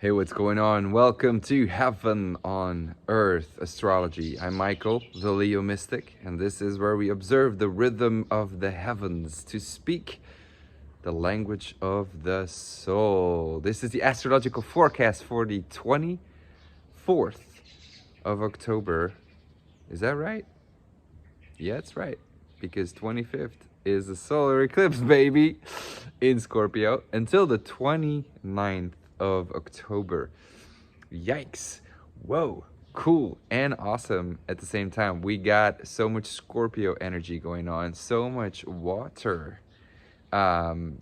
Hey, what's going on? Welcome to Heaven on Earth Astrology. I'm Michael, the Leo Mystic, and this is where we observe the rhythm of the heavens to speak the language of the soul. This is the astrological forecast for the 24th of October. Is that right? Yeah, it's right, because 25th is a solar eclipse, baby, in Scorpio until the 29th of October. Yikes. Whoa. Cool and awesome at the same time. We got so much Scorpio energy going on, so much water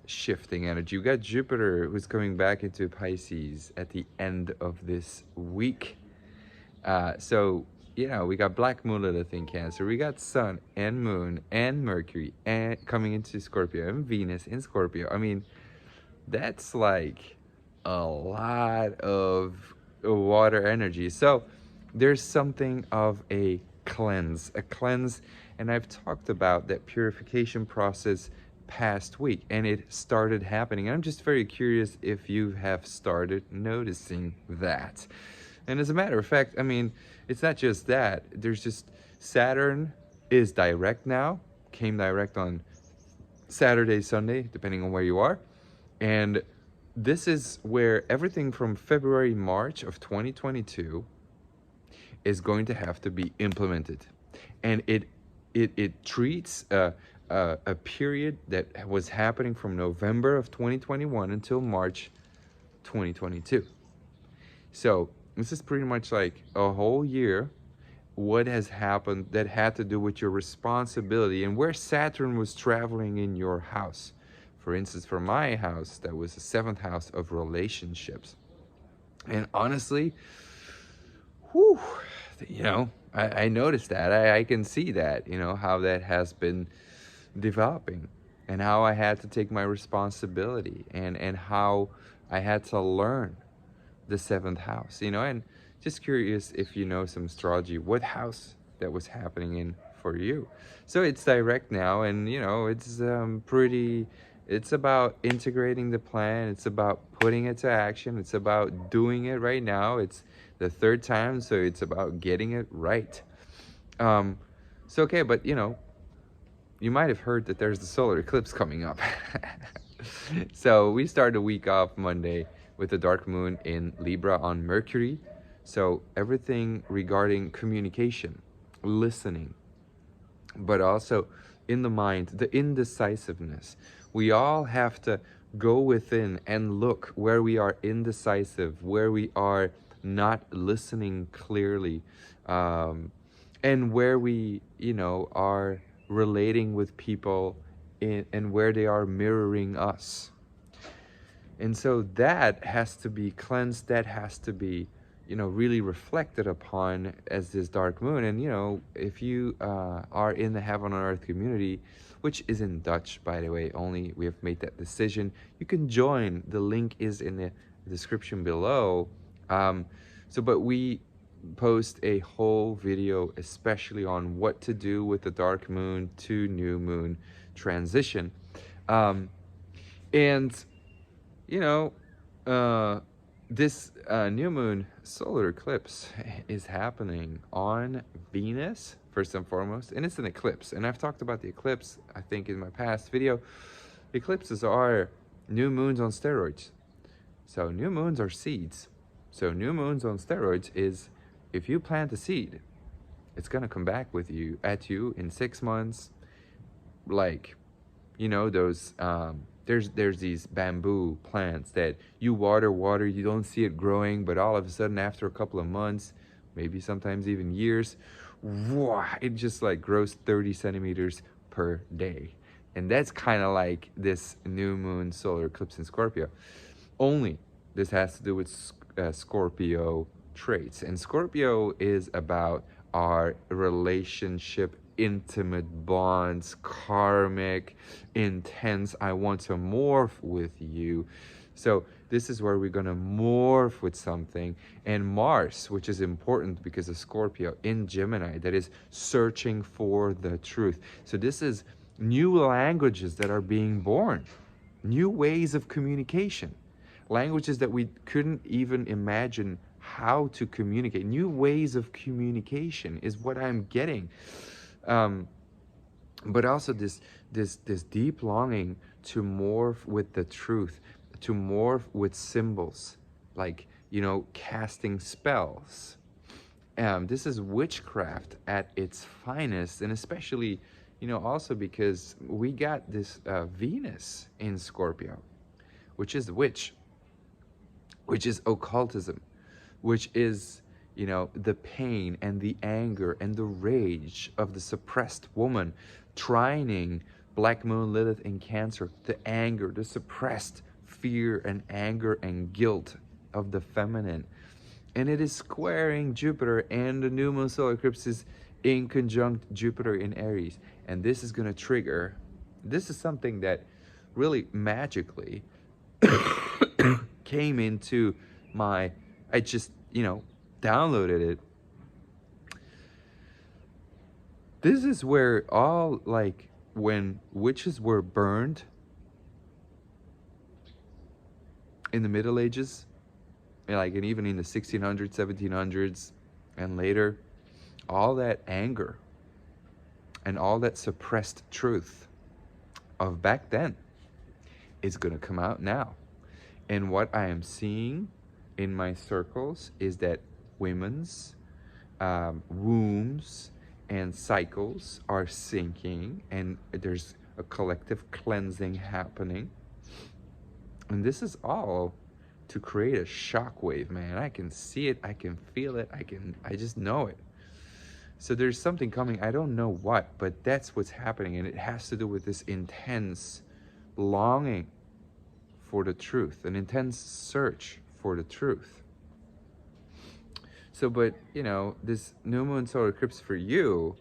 shifting energy. We got Jupiter who's coming back into Pisces at the end of this week. We got Black Moon Lilith in Cancer. We got Sun and Moon and Mercury and coming into Scorpio and Venus in Scorpio. I mean, that's like a lot of water energy. So there's something of a cleanse, and I've talked about that purification process past week, and it started happening. I'm just very curious if you have started noticing that. And as a matter of fact, I mean, it's not just that. There's just Saturn is direct now, came direct on Saturday, Sunday, depending on where you are. And this is where everything from February, March of 2022 is going to have to be implemented. And it treats a period that was happening from November of 2021 until March 2022. So this is pretty much like a whole year what has happened that had to do with your responsibility and where Saturn was traveling in your house. For instance, for my house, that was the 7th house of relationships. And honestly, whew, I noticed that. I can see that, how that has been developing and how I had to take my responsibility and how I had to learn the 7th house, and just curious if you know some astrology, what house that was happening in for you. So it's direct now, and it's it's about integrating the plan, it's about putting it to action, it's about doing it right now. It's the 3rd time, so it's about getting it right. Okay, but you might have heard that there's the solar eclipse coming up. So we start the week off Monday with the dark moon in Libra on Mercury. So everything regarding communication, listening, but also in the mind, the indecisiveness. We all have to go within and look where we are indecisive, where we are not listening clearly, and where we, are relating with people and where they are mirroring us. And so that has to be cleansed, that has to be, really reflected upon as this dark moon. And, if you are in the Heaven on Earth community, which is in Dutch, by the way, only we have made that decision, you can join. The link is in the description below. But we post a whole video, especially on what to do with the dark moon to new moon transition. This new moon solar eclipse is happening on Venus, first and foremost, and it's an eclipse. And I've talked about the eclipse, I think, in my past video. Eclipses are new moons on steroids. So new moons are seeds. So new moons on steroids is, if you plant a seed, it's gonna come back at you in 6 months. Like, those there's these bamboo plants that you water, you don't see it growing, but all of a sudden after a couple of months, maybe sometimes even years, it just like grows 30 centimeters per day. And that's kind of like this new moon solar eclipse in Scorpio. Only this has to do with Scorpio traits. And Scorpio is about our relationship, intimate bonds, karmic, intense. I want to morph with you. So this is where we're going to morph with something. And Mars, which is important because of Scorpio in Gemini, that is searching for the truth. So this is new languages that are being born, new ways of communication. languages that we couldn't even imagine how to communicate. New ways of communication is what I'm getting. But also this deep longing to morph with the truth, to morph with symbols, like, you know, casting spells. This is witchcraft at its finest, and especially, you know, also because we got this Venus in Scorpio, which is the witch, which is occultism, which is, you know, the pain and the anger and the rage of the suppressed woman, trining Black Moon, Lilith in Cancer, the anger, the suppressed fear and anger and guilt of the feminine. And it is squaring Jupiter, and the new moon solar eclipse is in conjunct Jupiter in Aries. And this is going to trigger, this is something that really magically came into my, I just, you know, downloaded it. This is where all, like, when witches were burned in the Middle Ages, and even in the 1600s, 1700s, and later, all that anger and all that suppressed truth of back then is going to come out now. And what I am seeing in my circles is that women's wombs and cycles are sinking, and there's a collective cleansing happening. And this is all to create a shockwave, man. I can see it, I can feel it, I just know it. So there's something coming, I don't know what, but that's what's happening, and it has to do with this intense longing for the truth, an intense search for the truth. So, but, you know, this new moon solar eclipse for you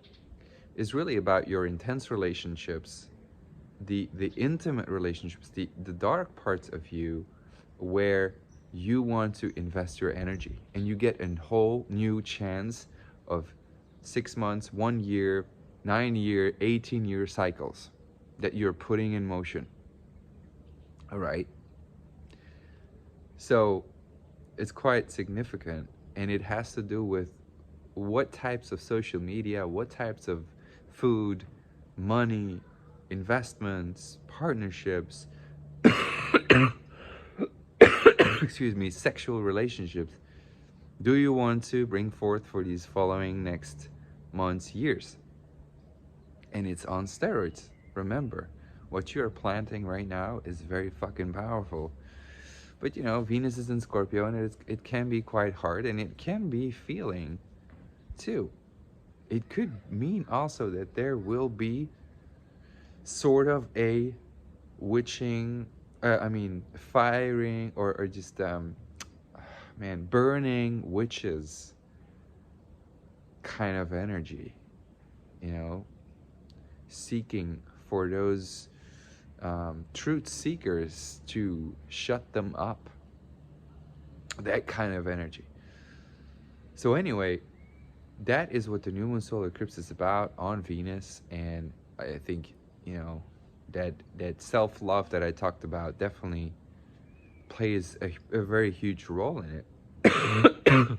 is really about your intense relationships, the intimate relationships, the dark parts of you, where you want to invest your energy, and you get a whole new chance of 6 months, 1 year, 9 year, 18-year cycles that you're putting in motion. All right. So it's quite significant, and it has to do with what types of social media, what types of food, money, investments, partnerships, excuse me, sexual relationships do you want to bring forth for these following next months, years. And it's on steroids. Remember, what you're planting right now is very fucking powerful. But, you know, Venus is in Scorpio, and it can be quite hard, and it can be feeling too. It could mean also that there will be sort of a witching, firing, or just, burning witches kind of energy, you know, seeking for those truth seekers to shut them up, that kind of energy. So anyway, that is what the new moon solar eclipse is about on Venus, and I think, you know, that self-love that I talked about definitely plays a very huge role in it.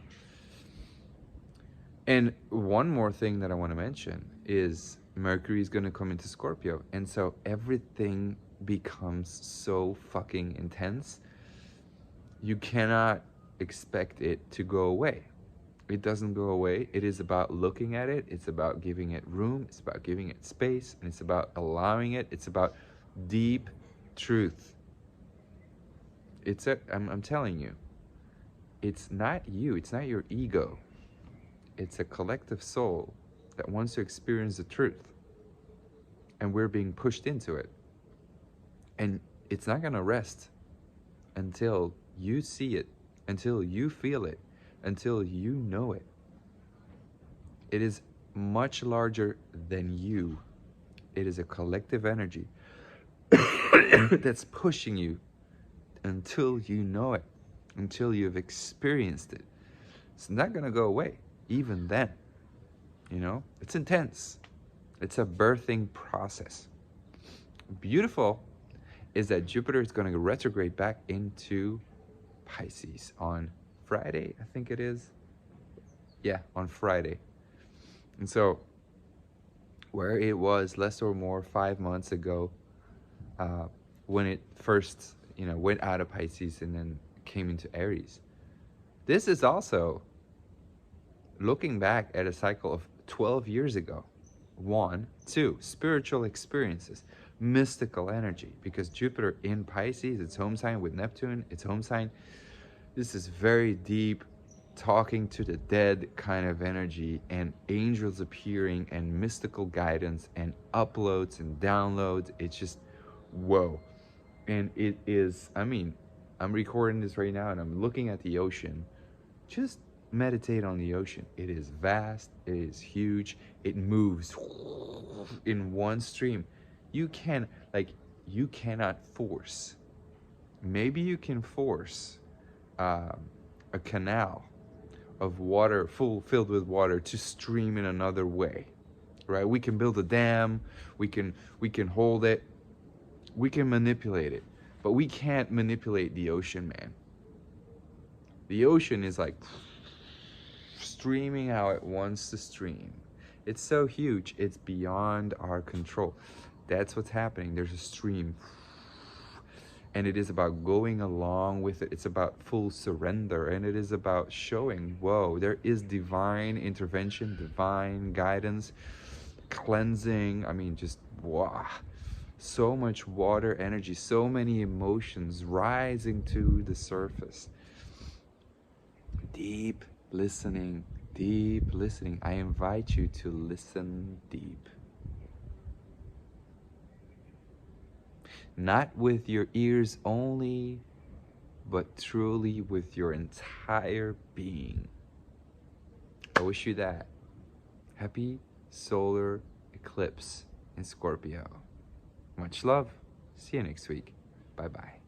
And one more thing that I want to mention is Mercury is going to come into Scorpio, and so everything becomes so fucking intense. You cannot expect it to go away. It doesn't go away. It is about looking at it. It's about giving it room. It's about giving it space, and it's about allowing it. It's about deep truth. I'm telling you, it's not you. It's not your ego. It's a collective soul that wants to experience the truth, and we're being pushed into it. And it's not going to rest until you see it, until you feel it, until you know it. It is much larger than you. It is a collective energy that's pushing you until you know it, until you've experienced it. It's not going to go away, even then. You know, it's intense. It's a birthing process. Beautiful is that Jupiter is going to retrograde back into Pisces on Friday, I think it is. Yeah, on Friday. And so, where it was less or more 5 months ago, when it first, went out of Pisces and then came into Aries. This is also looking back at a cycle of 12 years ago. 1, 2, spiritual experiences, mystical energy, because Jupiter in Pisces, its home sign with Neptune, its home sign. This is very deep, talking to the dead kind of energy, and angels appearing and mystical guidance and uploads and downloads. It's just, whoa. And it is, I mean, I'm recording this right now and I'm looking at the ocean. Just meditate on the ocean. It is vast, it is huge, it moves in one stream. You cannot force. Maybe you can force a canal of water filled with water to stream in another way, right? We can build a dam, we can hold it, we can manipulate it, but we can't manipulate the ocean, man. The ocean is like streaming how it wants to stream. It's so huge, it's beyond our control. That's what's happening. There's a stream, and it is about going along with it. It's about full surrender, and it is about showing, whoa, there is divine intervention, divine guidance, cleansing. I mean, just wow. So much water energy, so many emotions rising to the surface. Deep listening, deep listening. I invite you to listen deep. Not with your ears only, but truly with your entire being. I wish you that. Happy solar eclipse in Scorpio. Much love. See you next week. Bye-bye.